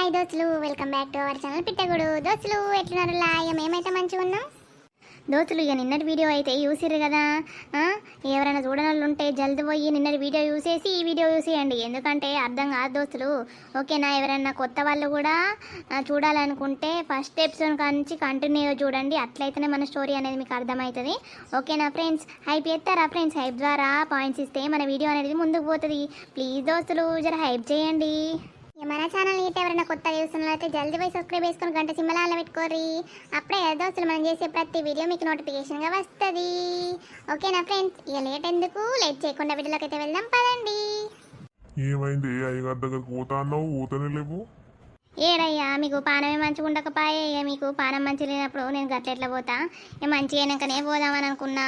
Hi దోస్తులు, welcome back to our channel Pittagudu. దోస్తులు ఎట్లున్నారు? మేమైతే మంచిగా ఉన్నాం దోస్తులు. ఇక నిన్నటి వీడియో అయితే చూసిర్రు కదా. ఎవరైనా చూడని ఉంటే జల్ది పోయి నిన్నటి వీడియో చూసేసి ఈ వీడియో చూసేయండి, ఎందుకంటే అర్థం కాదు దోస్తులు. ఓకేనా? ఎవరైనా కొత్త వాళ్ళు కూడా చూడాలనుకుంటే ఫస్ట్ ఎపిసోడ్ నుంచి కంటిన్యూ చూడండి, అట్లయితేనే మన స్టోరీ అనేది మీకు అర్థమవుతుంది. ఓకేనా ఫ్రెండ్స్? హైప్ చేస్తారా ఫ్రెండ్స్? హైప్ ద్వారా పాయింట్స్ ఇస్తే మన వీడియో అనేది ముందుకు పోతుంది. ప్లీజ్ దోస్తులు జర హైప్ చేయండి. మన ఛానల్ అయితే ఎవరైనా కొత్త చూస్తున్నట్లయితే జల్దీ పోయి సబ్స్క్రైబ్ చేసుకుని గంట సింబల్ పెట్టుకోరి. అప్పుడే దోస్తులు మనం చేసే ప్రతి వీడియో మీకు నోటిఫికేషన్గా వస్తుంది. ఓకేనా ఫ్రెండ్స్? ఇక లేట్ ఎందుకు, లేట్ చేయకుండా వీడియోలోకి అయితే వెళ్దాం పదండి. ఏమైంది? అయ్యగారి దగ్గరకు పోతా అన్నావు, పోతానే లేవు. ఏడయ్యా, మీకు పానమే మంచిగా ఉండకపోయే. ఇక మీకు పానం మంచిగా లేనప్పుడు నేను గట్ల పోతా? ఇక మంచిగా అయినాకనే పోదామని అనుకున్నా.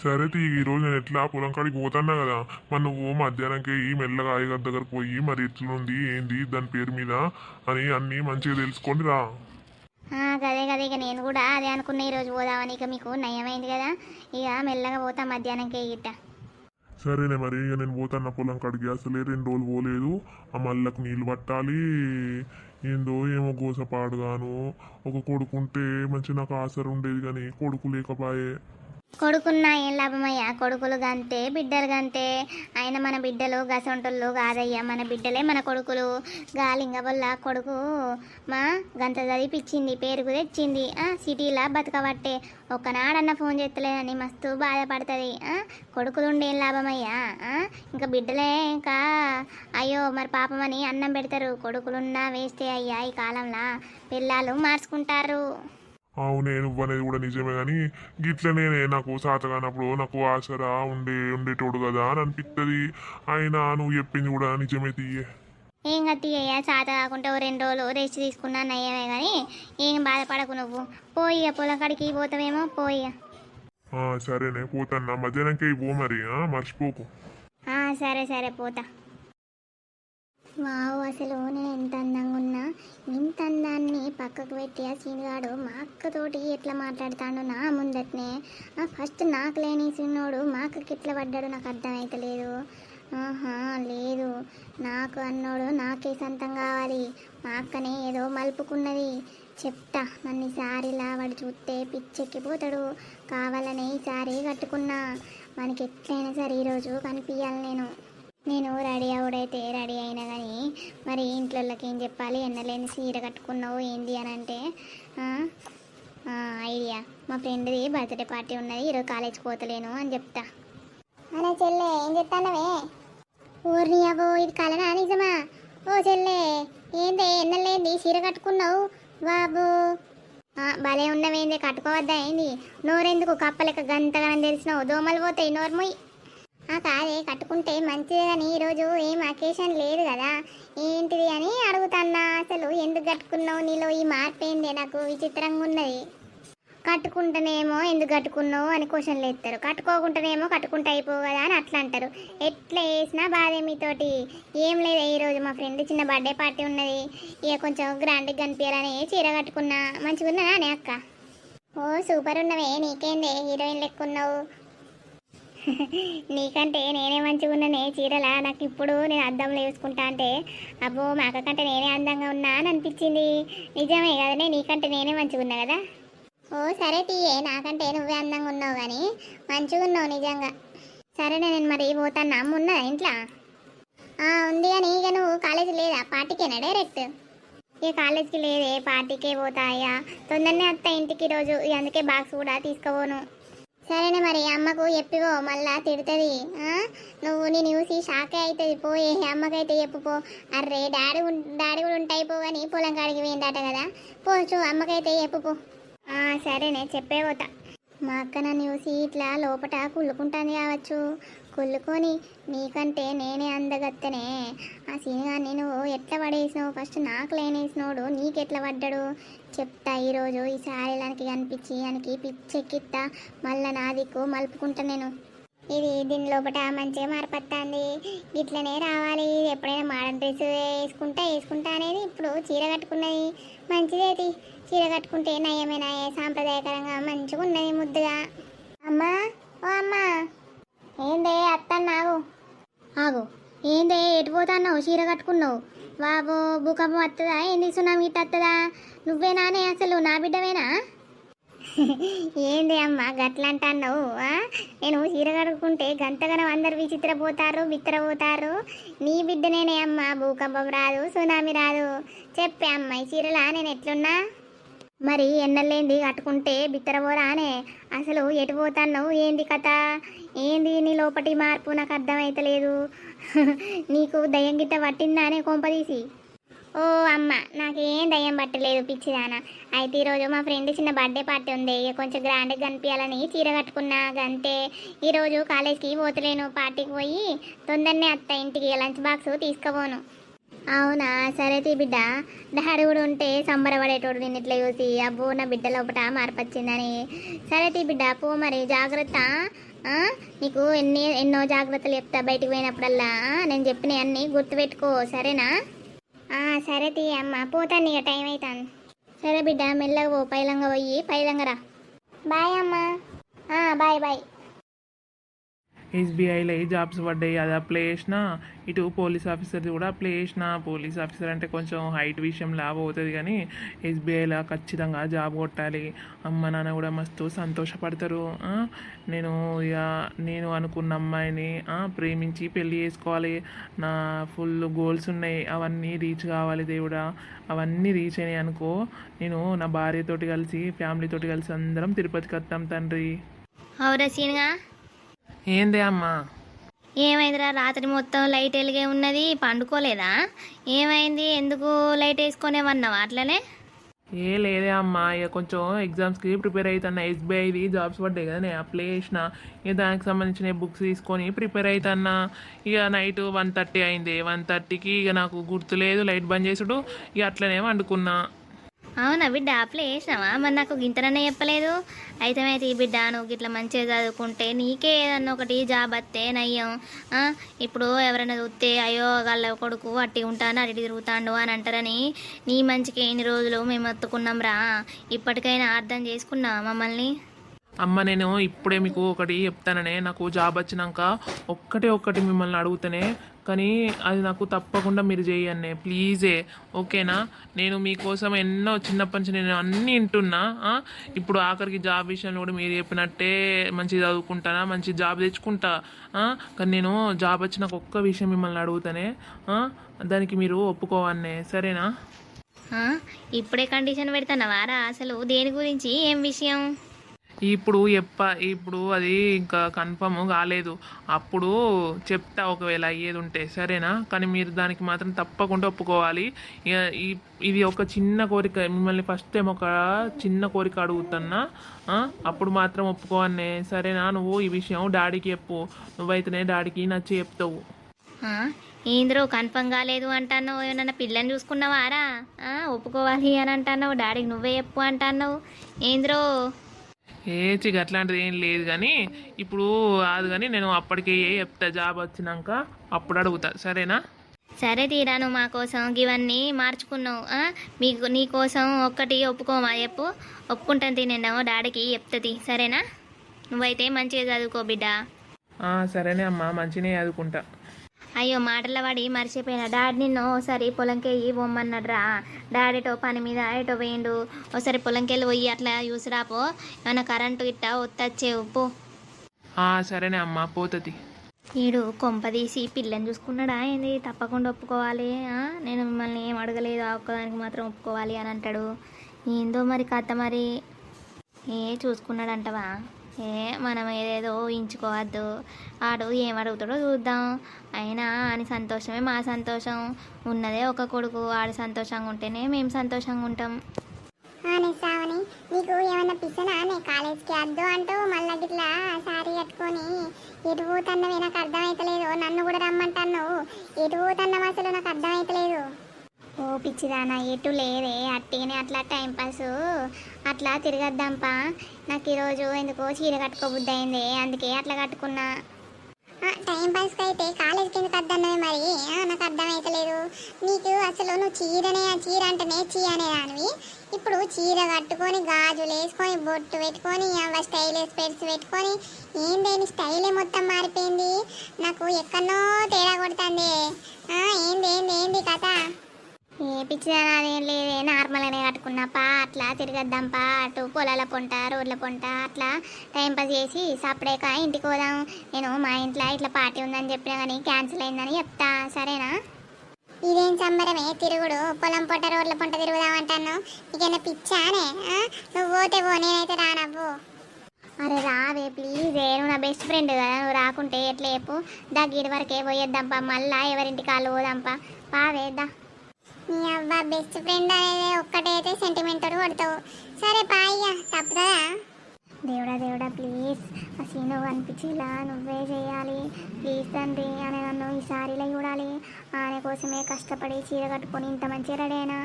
సరే ఈ రోజు నేను ఎట్లా పొలం కాడికి పోతున్నా కదా, మరి నువ్వు మధ్యాహ్నంకి ఈ మెల్లగా అయ్యగారి దగ్గరకు పోయి మరి ఎట్లుంది ఏంది దాని పేరు మీద అని అన్నీ మంచిగా తెలుసుకొని రా. గదే గదే, ఇక నేను కూడా అదే అనుకున్నా ఈరోజు పోదామని. ఇక మీకు నయమైంది కదా, ఇక మెల్లగా పోతా మధ్యాహ్నంకే గిట్ట. సరేనే మరి, ఇక నేను పోతాను పొలం కాడికి. అసలే 2 రోజులు పోలేదు, ఆ మళ్ళకు నీళ్ళు పట్టాలి. ఏందో ఏమో గోసపాడుగాను. ఒక కొడుకుంటే మంచి నాకు ఆసరు ఉండేది, కానీ కొడుకు లేకపాయే. కొడుకున్నా ఏం లాభమయ్యా, కొడుకులు గంతే బిడ్డలు గంతే. ఆయన మన బిడ్డలు గసొంటోళ్ళు కాదయ్యా, మన బిడ్డలే మన కొడుకులు. గాలింగ వల్ల కొడుకు మా గంత చదివిపించింది, పేరుకు తెచ్చింది. సిటీలా బతకబట్టే ఒక్కనాడన్న ఫోన్ చేస్తలేదని మస్తు బాధపడుతుంది. కొడుకులుండి ఏం లాభమయ్యా. ఇంకా బిడ్డలే ఇంకా అయ్యో మరి పాపమని అన్నం పెడతారు. కొడుకులున్నా వేస్తే అయ్యా ఈ కాలంలో పిల్లలు మార్చుకుంటారు. అవునే, నువ్వనేది కూడా నిజమే, కానీ గిట్లనే నాకు సాత కానప్పుడు నాకు ఆసరా ఉండేటోడు కదా అని అనిపిస్తుంది. అయినా నువ్వు చెప్పింది కూడా నిజమే తీయే. ఏం గట్టియ్యా, చేత కాకుంటే 2 రోజులు రెస్ట్ తీసుకున్నా నయ్యమే, కానీ ఏం బాధపడకు. నువ్వు పోయి పొలం కాడికి పోతావేమో పోయి. సరేనే పోతాన్నా, మధ్యాహ్నంకే పో మరి, మర్చిపోకు. సరే సరే పోతా. వావ్, అసలు నేను ఎంత అందంగా ఉన్నా. ఇంత అందాన్ని పక్కకు పెట్టి ఆ సీనుగాడు మా అక్కతోటి ఎట్లా మాట్లాడుతాడు నా ముందట్నే. ఫస్ట్ నాకు లేని సీనోడు మా అక్కకి ఎట్లా పడ్డాడు నాకు అర్థమవుతలేదు. లేదు, నాకు అన్నోడు నాకే సొంతం కావాలి. మా అక్కనే ఏదో మలుపుకున్నది. చెప్తా, నన్ను ఈసారిలా వాడు చూస్తే పిచ్చెక్కిపోతాడు. కావాలనే ఈసారి కట్టుకున్నా. మనకి ఎట్లయినా సరే ఈరోజు కనిపించాలి. నేను రెడీ అవుడైతే రెడీ అయినా, కానీ మరి ఇంట్లోకి ఏం చెప్పాలి? ఎన్నలేని చీర కట్టుకున్నావు ఏంది అని అంటే ఐడియా, మా ఫ్రెండ్ది బర్త్డే పార్టీ ఉన్నది, ఈరోజు కాలేజ్కి పోతలేను అని చెప్తా. అనే చెల్లె ఏం చెప్తానవే? ఊరిని అవో, ఇది కలనా నిజమా? ఓ చెల్లె, ఏంది ఎన్నలేంది చీర కట్టుకున్నావు బాబు? భలే ఉన్నవేంది, కట్టుకోవద్దా ఏంది? నోరెందుకు కప్పలెక్క గంతగానం తెలిసినావు? దోమలు పోతాయి, నోర్ముయ్. కాదే, కట్టుకుంటే మంచిది, కానీ ఈరోజు ఏం అకేషన్ లేదు కదా, ఏంటిది అని అడుగుతున్నా. అసలు ఎందుకు కట్టుకున్నావు? నీలో ఈ మార్పు ఏంది? నాకు విచిత్రంగా ఉన్నది. కట్టుకుంటేనేమో ఎందుకు కట్టుకున్నావు అని క్వశ్చన్లు ఎత్తారు, కట్టుకోకుండానేమో కట్టుకుంటే అయిపోవు కదా అని అట్లా అంటారు. ఎట్లా వేసినా బాధే మీతోటి. ఏం లేదు, ఈరోజు మా ఫ్రెండ్ చిన్న బర్త్డే పార్టీ ఉన్నది, ఇక కొంచెం గ్రాండ్గా కనిపించాలని చీర కట్టుకున్నా. మంచిగా ఉన్నదా నే అక్క? ఓ సూపర్ ఉన్నవే, నీకేందే హీరోయిన్ లెక్క ఉన్నావు. నీకంటే నేనే మంచిగా ఉన్నానే చీరలా. నాకు ఇప్పుడు నేను అద్దంలో వేసుకుంటా అంటే అబ్బో మా అక్క కంటే నేనే అందంగా ఉన్నా అని అనిపించింది. నిజమే కదనే, నీకంటే నేనే మంచిగా ఉన్నా కదా. ఓ సరే తీయే, నాకంటే నువ్వే అందంగా ఉన్నావు, కానీ మంచిగా ఉన్నావు నిజంగా. సరేనే, నేను మరి పోతాను. అమ్మ ఉన్నదా ఇంట్లో? ఉంది, కానీ ఇక నువ్వు కాలేజీ లేదా? పార్టీకేనా డైరెక్ట్? ఇక కాలేజ్కి లేదే, పార్టీకే పోతాయా. తొందరనే వస్తా ఇంటికి రోజు, అందుకే బాక్స్ కూడా తీసుకుపోను. సరేనే మరి, అమ్మకు చెప్పిపో, మళ్ళా తిడుతుంది. నువ్వు నేను చూసి షాకే అవుతుంది. పోయే అమ్మకైతే చెప్పుపో. అర్రే డాడీ కూడా ఉంటాయి పో, కానీ పొలం కాడికి పోయిందట కదా. పోచు అమ్మకైతే చెప్పుపో. సరేనే, చెప్పే పోతా. మా అక్క నన్ను చూసి ఇట్లా లోపట కుళ్ళుకుంటుంది కావచ్చు. కుళ్ళుకొని నీకంటే నేనే అందగత్తనే. ఆ సీనుగాన్ని నువ్వు ఎట్లా పడేసినావు? ఫస్ట్ నాకు లేనేసినోడు నీకెట్లా పడ్డాడు చెప్తా. ఈరోజు ఈ శారీలానికి కనిపించి ఆయనకి పిచ్చెక్కిత్తా. మళ్ళా నా దిక్కు మలుపుకుంటా నేను. దీని లోపల మంచిగా మారిపోతుంది. ఇట్లనే రావాలి. ఎప్పుడైనా మోడర్న్ డ్రెస్ వేసుకుంటా అనేది ఇప్పుడు చీర కట్టుకున్నది మంచిదేది. చీర కట్టుకుంటే నయమే సాంప్రదాయకరంగా మంచిగా ఉన్నది ముద్దుగా. అమ్మా, ఓ అమ్మా, ఏందే అత్తన్నావు? ఆగు, ఏందే ఎటు పోతున్నావు? చీర కట్టుకున్నావు. బాబో భూకంపం వస్తుందా ఏంది సునామీ గిట్ట వస్తుందా నువ్వేనానే అసలు నా బిడ్డవేనా ఏంది అమ్మ గట్ల అంటున్నావు నేను చీర కడుక్కుంటే గంతగనం అందరు విచిత్రపోతారు బిత్తరపోతారు నీ బిడ్డనేనే అమ్మ భూకంపం రాదు సునామీ రాదు చెప్పే అమ్మాయి చీరలా నేను ఎట్లున్నా మరి ఎన్నెల్లేంది కట్టుకుంటే బిత్తరపోరానే అసలు ఎటు పోతాన్నావు ఏంది కథ ఏంది నీ లోపటి మార్పు నాకు అర్థమైతలేదు నీకు దయ్యం గిట్ట పట్టిందానే కొంపదీసి ఓ అమ్మ నాకేం దయ్యం పట్టలేదు పిచ్చిదాన అయితే ఈరోజు మా ఫ్రెండ్ చిన్న బర్త్డే పార్టీ ఉంది ఇక కొంచెం గ్రాండ్గా కనిపించాలని చీర కట్టుకున్నా అంతే ఈరోజు కాలేజ్కి పోతలేను పార్టీకి పోయి తొందరనే అత్త ఇంటికి లంచ్ బాక్స్ తీసుకుపోను అవునా సరే తీ బిడ్డ డాడీ కూడా ఉంటే సంబరపడేటోడు నేను ఇట్లా చూసి అబ్బో నా బిడ్డ లోపల మార్పొచ్చిందని సరే తీ బిడ్డ పో మరి జాగ్రత్త నీకు ఎన్నో జాగ్రత్తలు చెప్తా బయటికి పోయినప్పుడల్లా నేను చెప్పినవి అన్నీ గుర్తుపెట్టుకో సరేనా సరే తీ అమ్మ పోతాను ఇక టైం అవుతాను సరే బిడ్డ మెల్లగా పో పైలంగా పోయి పైలంగా రా బాయ్ అమ్మ బాయ్ బాయ్ ఎస్బీఐలో జాబ్స్ పడ్డాయి అది అప్లై చేసిన ఇటు పోలీస్ ఆఫీసర్ది కూడా అప్లై చేసిన పోలీస్ ఆఫీసర్ అంటే కొంచెం హైట్ విషయం లాభం అవుతుంది కానీ ఎస్బీఐలో ఖచ్చితంగా జాబ్ కొట్టాలి అమ్మ నాన్న కూడా మస్తు సంతోషపడతారు నేను అనుకున్న అమ్మాయిని ప్రేమించి పెళ్ళి చేసుకోవాలి నా ఫుల్ గోల్స్ ఉన్నాయి అవన్నీ రీచ్ కావాలి దేవుడా అవన్నీ రీచ్ అయినాయి అనుకో నేను నా భార్యతోటి కలిసి ఫ్యామిలీతోటి కలిసి అందరం తిరుపతికి వస్తాం తండ్రి అవురా సీన్గా ఏందే అమ్మా ఏమైందిరా రాత్రి మొత్తం లైట్ వెలిగే ఉన్నది పండుకోలేదా ఏమైంది ఎందుకు లైట్ వేసుకొనేమన్నావా అట్లనే లేదే అమ్మా ఇక కొంచెం ఎగ్జామ్స్కి ప్రిపేర్ అవుతున్నా ఎస్బీఐది జాబ్స్ పడ్డాయి కదా నేను అప్లై చేసిన ఇక దానికి సంబంధించిన బుక్స్ తీసుకొని ప్రిపేర్ అవుతున్నా ఇక నైట్ 1:30 అయింది 1:30కి ఇక నాకు గుర్తులేదు లైట్ బంద్ చేసుడు ఇక అట్లనే వండుకున్నా అవునా బిడ్డ అప్లై చేసినావా మరి నాకు గింతననే చెప్పలేదు అయితే ఈ బిడ్డ నువ్వు ఇట్లా మంచిగా చదువుకుంటే నీకే ఏదన్నా ఒకటి జాబ్ వస్తే నయ్యం ఇప్పుడు ఎవరైనా చూస్తే అయ్యో వాళ్ళ కొడుకు అట్టి ఉంటాను అటు తిరుగుతాడు అని అంటారని నీ మంచికి ఎన్ని రోజులు మేము ఎత్తుకున్నాం రా ఇప్పటికైనా అర్థం చేసుకున్నా మమ్మల్ని అమ్మ నేను ఇప్పుడే మీకు ఒకటి చెప్తాననే నాకు జాబ్ వచ్చినాక ఒక్కటి మిమ్మల్ని అడుగుతానే కానీ అది నాకు తప్పకుండా మీరు చేయండి ప్లీజే ఓకేనా నేను మీకోసం ఎన్నో చిన్నప్పటి నుంచి నేను అన్నీ వింటున్నా ఇప్పుడు ఆఖరికి జాబ్ విషయంలో కూడా మీరు చెప్పినట్టే మంచిగా చదువుకుంటానా మంచి జాబ్ తెచ్చుకుంటా కానీ నేను జాబ్ వచ్చినాక ఒక్క విషయం మిమ్మల్ని అడుగుతానే దానికి మీరు ఒప్పుకోవాలనే సరేనా ఇప్పుడే కండిషన్ పెడతానవారా అసలు దేని గురించి ఏం విషయం ఇప్పుడు అది ఇంకా కన్ఫర్మ్ కాలేదు అప్పుడు చెప్తా ఒకవేళ అయ్యేది ఉంటే సరేనా కానీ మీరు దానికి మాత్రం తప్పకుండా ఒప్పుకోవాలి ఇది ఒక చిన్న కోరిక మిమ్మల్ని ఫస్ట్ టైం ఒక చిన్న కోరిక అడుగుతున్నా అప్పుడు మాత్రం ఒప్పుకోవన్నే సరేనా నువ్వు ఈ విషయం డాడీకి చెప్పు నువ్వైతేనే డాడీకి నచ్చి చెప్తావు ఏంద్రో కన్ఫర్మ్ కాలేదు అంటున్నావు ఏమన్నా పిల్లని చూసుకున్నావారా ఒప్పుకోవాలి అని అంటున్నావు డాడీకి నువ్వే చెప్పు అంటున్నావు ఏంద్రో అట్లాంటిది ఏం లేదు కానీ ఇప్పుడు కాదు కానీ నేను అప్పటికే చెప్తా జాబ్ వచ్చినాక అప్పుడు అడుగుతా సరేనా సరే తీరాను మా కోసం ఇవన్నీ మార్చుకున్నావు నీ కోసం ఒక్కటి ఒప్పుకోమా చెప్పు ఒప్పుకుంటాను తినేనావు డాడీకి చెప్తుంది సరేనా నువ్వైతే మంచిగా చదువుకో బిడ్డ సరేనే అమ్మా మంచిగా చదువుకుంటా అయ్యో మాటల వాడి మర్చిపోయినా డాడీ నిన్ను ఒకసారి పొలంకి పోమ్మన్నాడురా డాడీ ఎటో పని మీద ఎటో పోయిండు ఒకసారి పొలంకి వెళ్ళి పోయి అట్లా చూసిరాపో ఏమైనా కరెంటు ఇట్ట ఒత్తచ్చే పో సరేనే అమ్మా పోతుంది వీడు కొంపదీసి పిల్లని చూసుకున్నాడా ఏంది తప్పకుండా ఒప్పుకోవాలి నేను మిమ్మల్ని ఏం అడగలేదు ఆ ఒక్కదానికి మాత్రం ఒప్పుకోవాలి అని అంటాడు ఏందో మరి కథ మరి చూసుకున్నాడంటవా మనం ఏదేదో ఊహించుకోవద్దు ఆడు ఏమడుగుతాడో చూద్దాం అయినా అని సంతోషమే మా సంతోషం ఉన్నదే ఒక కొడుకు ఆడు సంతోషంగా ఉంటేనే మేము సంతోషంగా ఉంటాం శ్రావణి నీకు ఏమన్నా పిసనా కాలేజ్కి వద్దు అంటూ మళ్ళీ గిట్లా సారీ కట్టుకొని ఎటు పోతున్నావే నాకు అర్థమవుతలేదు నన్ను కూడా రమ్మంటాను ఎటు పోతున్నావు అసలు నాకు అర్థమవుతలేదు ఓ పిచ్చిదానా ఎటు లేదే అట్టిగానే అట్లా టైంపాస్ అట్లా తిరగద్దాంపా నాకు ఈరోజు ఎందుకో చీర కట్టుకోబుద్ది అయింది అందుకే అట్లా కట్టుకున్నా టైంపాస్కి అయితే కాలేజ్కి ఎందుకు వద్దన్నవి మరి నాకు అర్థమవుతలేదు నీకు అసలు నువ్వు చీర అంటేనే చీ అనేదానివి ఇప్పుడు చీర కట్టుకొని గాజులు వేసుకొని బొట్టు పెట్టుకొని స్టైల్ స్పెట్స్ పెట్టుకొని ఏందేని స్టైలే మొత్తం మారిపోయింది నాకు ఎక్కడనో తేడా కొడుతుంది ఏంది కథ ఏ పిచ్చిదానా అదేం లేదే, నార్మల్గానే కట్టుకున్నాపా. అట్లా తిరగద్దాంపా, అటు పొలాల పొంట రోడ్ల పొంట అట్లా టైం పాస్ చేసి సపరేక ఇంటికి పోదాం. నేను మా ఇంట్లో ఇట్లా పార్టీ ఉందని చెప్పినా కానీ క్యాన్సిల్ అయిందని చెప్తా, సరేనా? ఇదేం సంబరమే తిరుగుడు, పొలం పొట్ట రోడ్ల పొంట తిరుగుదామంటాను. నీకైనా పిచ్చానే? నువ్వు పోతే పో, నేనైతే రానవ్వు. అరే రావే ప్లీజ్, నువ్వు నా బెస్ట్ ఫ్రెండ్ కదా, నువ్వు రాకుంటే ఎట్లా చెప్పు. దగ్గర వరకే పోయేద్దాంపా, మళ్ళా ఎవరింటి కాళ్ళు పోదాంపా, పావేద్దా. నీ అవ్వ బెస్ట్ ఫ్రెండ్ అనేది ఒక్కటైతే సెంటిమెంట్ తోటి కొడతావు. సరే పాయ్యా, తప్పుదా? దేవుడా దేవుడా ప్లీజ్, ఆ సీను కనిపించేలా నువ్వే చేయాలి ప్లీజ్ తండ్రి. అని నన్ను ఈసారిలో చూడాలి. ఆయన కోసమే కష్టపడి చీర కట్టుకొని ఇంత మంచి రెడీ అయినా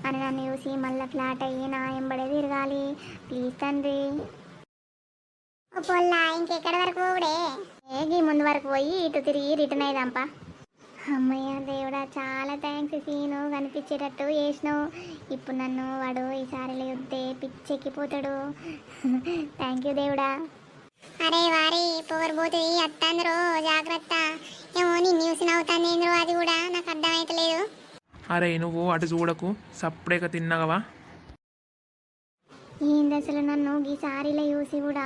అని నన్ను చూసి మళ్ళీ ఫ్లాట్ అయ్యి నా ఎంబడే తిరగాలి ప్లీజ్ తండ్రి. ఓ పొల్లా, ఇంకెక్కడి వరకు పోవుడే? ఏగి ముందు వరకు పోయి ఇటు తిరిగి రిటర్న్ అయ్యాంపా. అమ్మయ్య దేవుడా, చాలా థ్యాంక్స్ సీను, కనిపించేటట్టు చేసినావు. ఇప్పుడు నన్ను వాడు ఈసారిలో చూస్తే పిచ్చెక్కిపోతాడు. థ్యాంక్ యూ దేవుడా. అరే వారి పోగరబోతుంది అత్తందరూ, జాగ్రత్త. ఏమో నీ న్యూస్ నవ్వుతాను ఏంద్రో, అది కూడా నాకు అర్థమైతలేదు. అరే నువ్వు అటు చూడకు, సప్పుడేక తిన్నగవా. ఏంది అసలు నన్ను ఈ సారీలో చూసి కూడా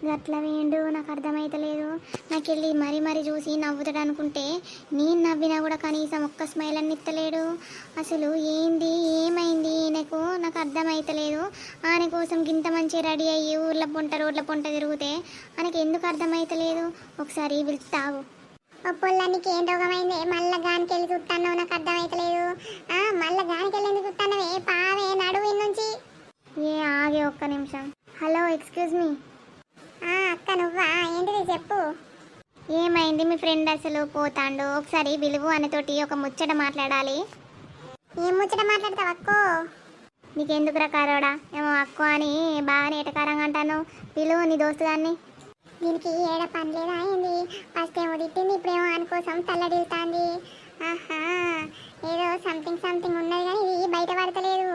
గట్ల వేయండు, నాకు అర్థమైతలేదు. నాకు వెళ్ళి మరీ చూసి నవ్వుతాడు అనుకుంటే నేను నవ్వినా కూడా కనీసం ఒక్క స్మైల్ అని ఇత్తలేడు. అసలు ఏంది ఏమైంది నాకు అర్థమైతలేదు. ఆయన కోసం గింత మంచి రెడీ అయ్యి ఊర్ల పొంట రోడ్ల పొంట తిరిగితే ఆయనకి ఎందుకు అర్థమైతలేదు? ఒకసారి పిలుస్తావు. ఓ పొల్ల, నీకు ఏం రోగమైంది? మళ్ళా గానికి వెళ్ళి చూస్తాను, నాకు అర్థమైతలేదు. మళ్ళా గానికి వెళ్ళి ఎందుకు చూస్తానవే? పావే నడువు నుంచి. ఏ ఆగే ఒక్క నిమిషం. Hello excuse me. అక్క నువ్వా? ఏంటిది చెప్పు. ఏమైంది? మీ ఫ్రెండ్ అసలు పోతాండు, ఒకసారి విలువు అనేతోటి ఒక ముచ్చట మాట్లాడాలి. ఏం ముచ్చట మాట్లాడతావు అక్కో? నీకెందుకు రకారోడా, ఏమో అక్కో అని బాగానే ఎటకారంగా అంటాను. పిలువు నీ దోస్తు దాన్ని. దీనికి ఏడ పని లేదా అయింది? ఫస్ట్ ఏమో తిట్టింది, ఇప్పుడేమో ఆయన కోసం తల్లడిల్తాంది. ఆహా, ఏదో సంథింగ్ ఉన్నది కానీ ఇది బయట పడతలేదు.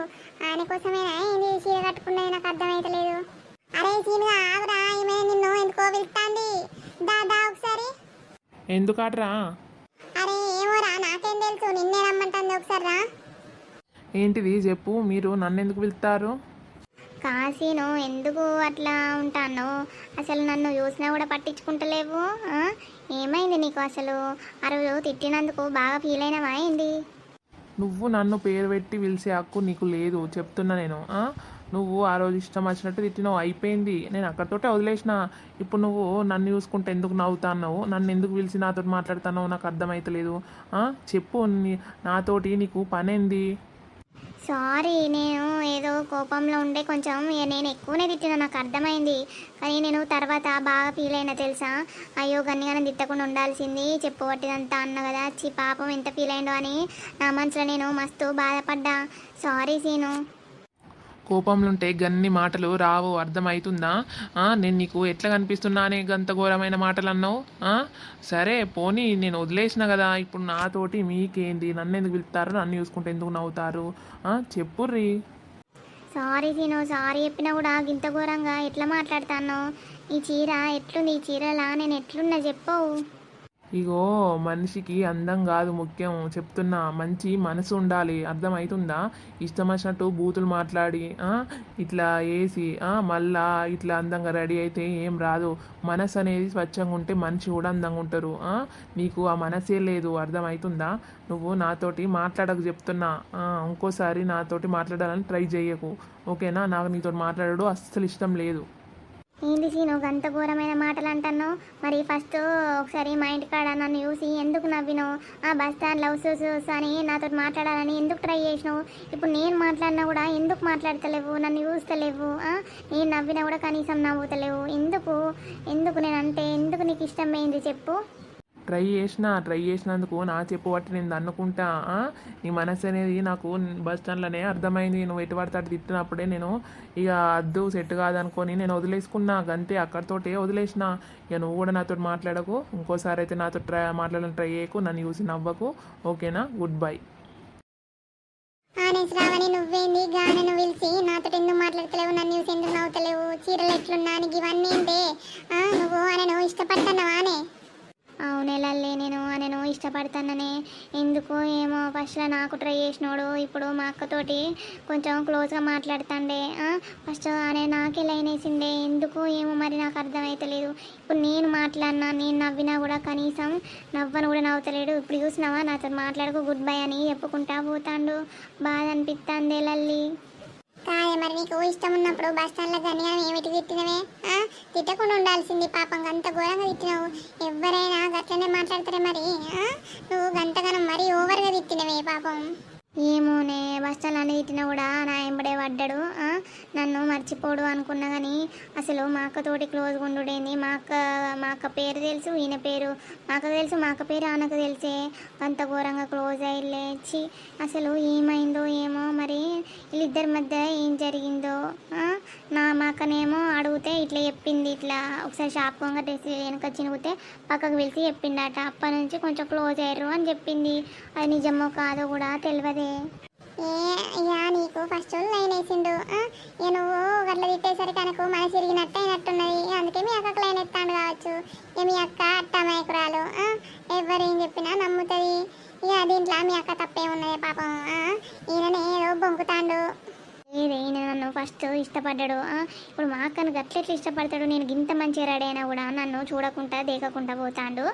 ఆయన కోసమేనా ఏంది చీర కట్టుకున్నది? నాకు అర్థమైతలేదు. అరే సీనుగా ఆగురా, ఈమె నిన్ను ఎందుకో పిలుస్తాంది. దా ఒకసారి. ఎందుకట్రా? అరే ఏమోరా, నాకేం తెలుసు, నిన్నే రమ్మంటుంది. ఒకసారి రా. ఏంటిది చెప్పు, మీరు నన్ను ఎందుకు పిలుస్తారు? కాశీను ఎందుకు అట్లా ఉంటాను? అసలు నన్ను చూసినా కూడా పట్టించుకుంటలేవు. ఏమైంది నీకు అసలు? ఆ రోజు తిట్టినందుకు బాగా ఫీల్ అయినావా ఏంది? నువ్వు నన్ను పేరు పెట్టి పిలిచే హక్కు నీకు లేదు, చెప్తున్నా నేను. నువ్వు ఆ రోజు ఇష్టం వచ్చినట్టు తిట్టినావు, అయిపోయింది. నేను అక్కడితోటే వదిలేసిన. ఇప్పుడు నువ్వు నన్ను చూసుకుంటే ఎందుకు నవ్వుతాన్నావు? నన్ను ఎందుకు పిలిచి నాతో మాట్లాడుతున్నావు? నాకు అర్థమైతలేదు. చెప్పు, నాతోటి నీకు పనేంది? సారీ, నేను ఏదో కోపంలో ఉండే కొంచెం నేను ఎక్కువనే తిట్టినా, నాకు అర్థమైంది. కానీ నేను తర్వాత బాగా ఫీల్ అయినా తెలుసా? అయ్యో గన్నిగానే తిట్టకుండా ఉండాల్సింది, చెప్పబట్టిదంతా అన్న కదా, చి పాపం ఎంత ఫీల్ అయిందో అని నా మనసులో నేను మస్తు బాధపడ్డా. సారీ సీను. కోపంలో ఉంటే గన్ని మాటలు రావు, అర్థమవుతుందా? నేను నీకు ఎట్లా కనిపిస్తున్నా అనే గంత ఘోరమైన మాటలు అన్నావు. సరే పోనీ, నేను వదిలేసిన కదా. ఇప్పుడు నాతోటి మీకేంది? నన్ను ఎందుకు పిలుస్తారు? నన్ను చూసుకుంటే ఎందుకు నవ్వుతారు? చెప్పుర్రి. సారీ సీను, సారీ చెప్పినా కూడా ఇంత ఘోరంగా ఎట్లా మాట్లాడతాను? ఈ చీర ఎట్లుంది? ఈ చీరలా నేను ఎట్లున్నా చెప్పవు? ఇగో, మనిషికి అందం కాదు ముఖ్యం, చెప్తున్నా. మంచి మనసు ఉండాలి, అర్థమవుతుందా? ఇష్టం వచ్చినట్టు బూతులు మాట్లాడి ఇట్లా వేసి మళ్ళా ఇట్లా అందంగా రెడీ అయితే ఏం రాదు. మనసు అనేది స్వచ్ఛంగా ఉంటే మనిషి కూడా అందంగా ఉంటారు. నీకు ఆ మనసే లేదు, అర్థమవుతుందా? నువ్వు నాతోటి మాట్లాడకు చెప్తున్నా. ఇంకోసారి నాతోటి మాట్లాడాలని ట్రై చేయకు, ఓకేనా? నాకు నీతో మాట్లాడడు అస్సలు ఇష్టం లేదు. ఏంది సీను గంత ఘోరమైన మాటలు అంటున్నావు? మరి ఫస్ట్ ఒకసారి మా ఇంటికాడ నన్ను చూసి ఎందుకు నవ్వినావు? బస్ స్టాండ్లో ఉసు అని నాతో మాట్లాడాలని ఎందుకు ట్రై చేసినావు? ఇప్పుడు నేను మాట్లాడినా కూడా ఎందుకు మాట్లాడతలేవు? నన్ను చూస్తలేవు. నేను నవ్వినా కూడా కనీసం నవ్వుతలేవు. ఎందుకు నేను అంటే ఎందుకు నీకు ఇష్టం పోయింది చెప్పు? ట్రై చేసినందుకు నా చెప్పు బట్టి నేను అనుకుంటా. నీ మనసు అనేది నాకు బస్ స్టాండ్లోనే అర్థమైంది. నువ్వు ఎటు పడితే అటు తిట్టినప్పుడే నేను ఇక అద్దు సెట్ కాదనుకొని నేను వదిలేసుకున్నా, గంతే. అక్కడితోటే వదిలేసిన. ఇక నువ్వు కూడా నాతో మాట్లాడకు, ఇంకోసారి అయితే నాతో మాట్లాడాలని ట్రై చేయకు, నన్ను చూసి నవ్వకు, ఓకేనా? Good bye. శ్రావణి, నువ్వేంది గానను పిలిచి నాతో ఎందుకు మాట్లాడతలేవు? నన్ను చూసి ఎందుకు నవ్వుతలేవు? చీరలు ఎట్లున్నా నీకు ఇవన్నీ ఏంటే? నువ్వు ఆయనను ఇష్టపడుతున్నావానే? అవునేలల్లే నేను ఇష్టపడతాననే ఎందుకో ఏమో ఫస్ట్లో నాకు ట్రై చేసినోడు ఇప్పుడు మా అక్కతోటి కొంచెం క్లోజ్గా మాట్లాడుతాండే ఫస్ట్ అనే నాకే లైన్ వేసిండే ఎందుకో ఏమో మరి నాకు అర్థమైతలేదు ఇప్పుడు నేను మాట్లాడినా నేను నవ్వినా కూడా కనీసం నవ్వను కూడా నవ్వుతలేడు ఇప్పుడు చూసినావా నాతో మాట్లాడుకో గుడ్ బై అని చెప్పుకుంటా పోతాండు బాధ అనిపిస్తుంది లల్లి కాదే మరి నీకు ఇష్టం ఉన్నప్పుడు బస్ స్టాండ్లో కానీ ఆమె ఏమిటి తిట్టినవే తిట్టకుండా ఉండాల్సింది పాపం గంత ఘోరంగా తిట్టినావు ఎవరైనా గట్లనే మాట్లాడతారే మరి నువ్వు గంతగానం మరీ ఓవర్గా తిట్టినవే పాపం ఏమోనే బస్తాలు అన్ని తిట్టినా కూడా నా ఎంబడే పడ్డాడు నన్ను మర్చిపోడు అనుకున్నా కానీ అసలు మా అక్కతోటి క్లోజ్గా ఉండుడేంది మా అక్క పేరు తెలుసు ఈయన పేరు మా అక్క తెలుసు మా అక్క పేరు ఆనకు తెలిసే అంత ఘోరంగా క్లోజ్ అయ్యి అసలు ఏమైందో ఏమో మరి వీళ్ళిద్దరి మధ్య ఏం జరిగిందో మా అక్కనేమో అడిగితే ఇట్లా చెప్పింది ఇట్లా ఒకసారి షాప్ కొంగటేసి వెనక చినుగుతే పక్కకు పిలిచి చెప్పిండట అప్పటి నుంచి కొంచెం క్లోజ్ అయ్యారు అని చెప్పింది అది నిజమో కాదో కూడా తెలియదే నీకు ఫస్ట్ లైన్ వేసిండు ఇక నువ్వు గట్ల తిట్టేసరికి కనుక మనసు తిరిగినట్టు అయినట్టున్నది అందుకే మీ అక్కకు లైన్ ఎత్తాడు కావచ్చు ఇక మీ అక్క అట్టమాయకురాలు ఎవరేం చెప్పినా నమ్ముతుంది ఇక దీంట్లో మీ అక్క తప్పే ఉన్నది పాపం ఈయననే ఏదో బొంకుతాండు ఈయన నన్ను ఫస్ట్ ఇష్టపడ్డాడు ఇప్పుడు మా అక్కను గట్లెట్లు ఇష్టపడతాడు నేను గింత మంచి రెడైనా కూడా నన్ను చూడకుండా దేకకుండా పోతాడు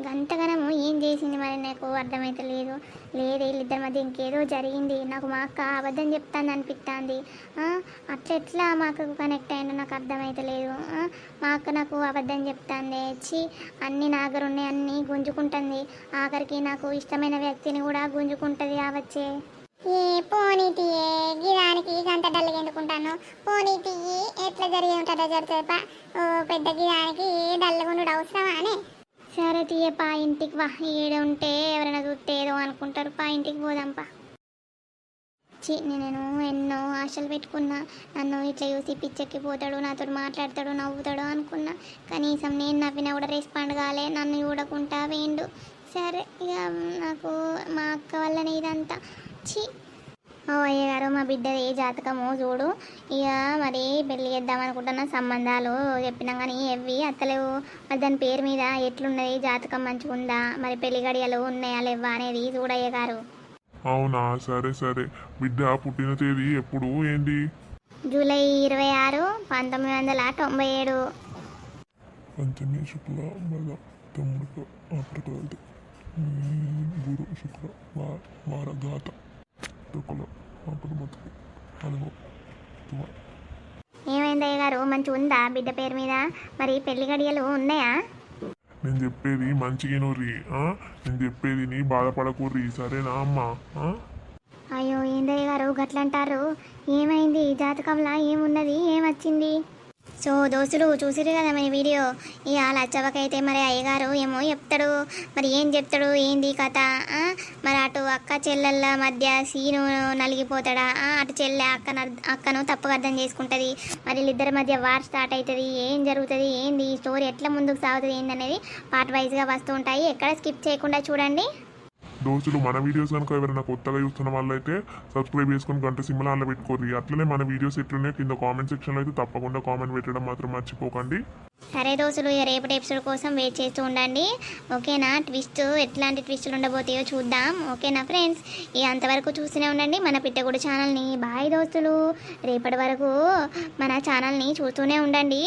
గంతగనము ఏం చేసింది మరి నాకు అర్థమైతలేదు లేదు వీళ్ళిద్దరి మధ్య ఇంకేదో జరిగింది నాకు మా అక్క అబద్ధం చెప్తాను అనిపిస్తుంది అట్లెట్లా మా అక్కకు కనెక్ట్ అయ్యిందో నాకు అర్థమైతలేదు మా అక్క నాకు అబద్ధం చెప్తాంది అన్నీ నా దగ్గర ఉన్నాయి అన్నీ గుంజుకుంటుంది ఆఖరికి నాకు ఇష్టమైన వ్యక్తిని కూడా గుంజుకుంటుంది కావచ్చే పోనీ తీయే గిరానికి గంట డల్గా ఎందుకుంటాను పోనీ తీయి ఎట్లా జరిగి ఉంటుందో జరుగుతుంది పెద్ద గిరానికి డల్గా ఉండడు అవసరమా అని సరే తీయ పా ఇంటికి వా ఈడ ఉంటే ఎవరైనా చూస్తే ఏదో అనుకుంటారు పా ఇంటికి పోదాంపా నేను ఎన్నో ఆశలు పెట్టుకున్నా నన్ను ఇట్లా చూసి పిచ్చెక్కిపోతాడు నాతో మాట్లాడతాడు నవ్వుతాడు అనుకున్నా కనీసం నేను నవ్వినా కూడా రెస్పాండ్ కాలే నన్ను చూడకుండా వేయండు సరే ఇక నాకు మా అక్క వల్లనే ఇదంతా అయ్య గారు మా బిడ్డది జాతకము చూడు ఇక మరి పెళ్ళి చేద్దాం అనుకుంటున్న సంబంధాలు చెప్పినాం కానీ ఎవి అత్తలేవు మరి దాని పేరు మీద ఎట్లున్నది జాతకం మంచిగుందా మరి పెళ్లి గడియలు ఉన్నాయా లేవా అనేది చూడయ్య గారు అవునా సరే సరే బిడ్డ పుట్టిన తేదీ ఎప్పుడు ఏంది జూలై 26, 1997 పంచమి శుక్ల మద తమ్ముడు ఆప్రకల్ది గురు శుక్ల వారఘాత ఏమైందయ్య గారు మంచి ఉందా బిడ్డ పేరు మీద మరి పెళ్లి గడియలు ఉన్నాయా నేను చెప్పేది మంచిగినుర్రి నేను చెప్పేది నీ బాధపడకుర్రి సరేనా అమ్మా అయ్యో ఏందయ్య గారు గట్లంటారు ఏమైంది జాతకంలో ఏమున్నది ఏమొచ్చింది సో దోస్తులు చూసిరు కదా మన వీడియో ఇక లచ్చవకైతే మరి అయ్యగారు ఏమో చెప్తాడు మరి ఏం చెప్తాడు ఏంది కథ మరి అటు అక్క చెల్లెళ్ళ మధ్య సీను నలిగిపోతాడా అటు చెల్లె అక్కను తప్పుగా అర్థం చేసుకుంటుంది మరి వీళ్ళిద్దరి మధ్య వార్ స్టార్ట్ అవుతుంది ఏం జరుగుతుంది ఏంది ఈ స్టోరీ ఎట్లా ముందుకు సాగుతుంది ఏందనేది పార్ట్ వైజ్గా వస్తూ ఉంటాయి ఎక్కడ స్కిప్ చేయకుండా చూడండి దోస్తులు మన వీడియోస్ కనుక ఎవరైనా కొత్తగా చూస్తున్న వాళ్ళైతే సబ్స్క్రైబ్ చేసుకొని గంట సింబల్ ఆన్లో పెట్టుకోర్రి అట్లనే మన వీడియోస్ ఎట్లున్నాయో కింద కామెంట్ సెక్షన్లో అయితే తప్పకుండా కామెంట్ పెట్టడం మాత్రం మర్చిపోకండి సరే దోస్తులు రేపటి ఎపిసోడ్ కోసం వెయిట్ చేస్తూ ఉండండి ఓకేనా ట్విస్ట్ ఎట్లాంటి ట్విస్టులు ఉండబోతాయో చూద్దాం ఓకేనా ఫ్రెండ్స్ అంతవరకు చూస్తూనే ఉండండి మన పిట్టగుడు ఛానల్ని బాయ్ దోస్తులు రేపటి వరకు మన ఛానల్ని చూస్తూనే ఉండండి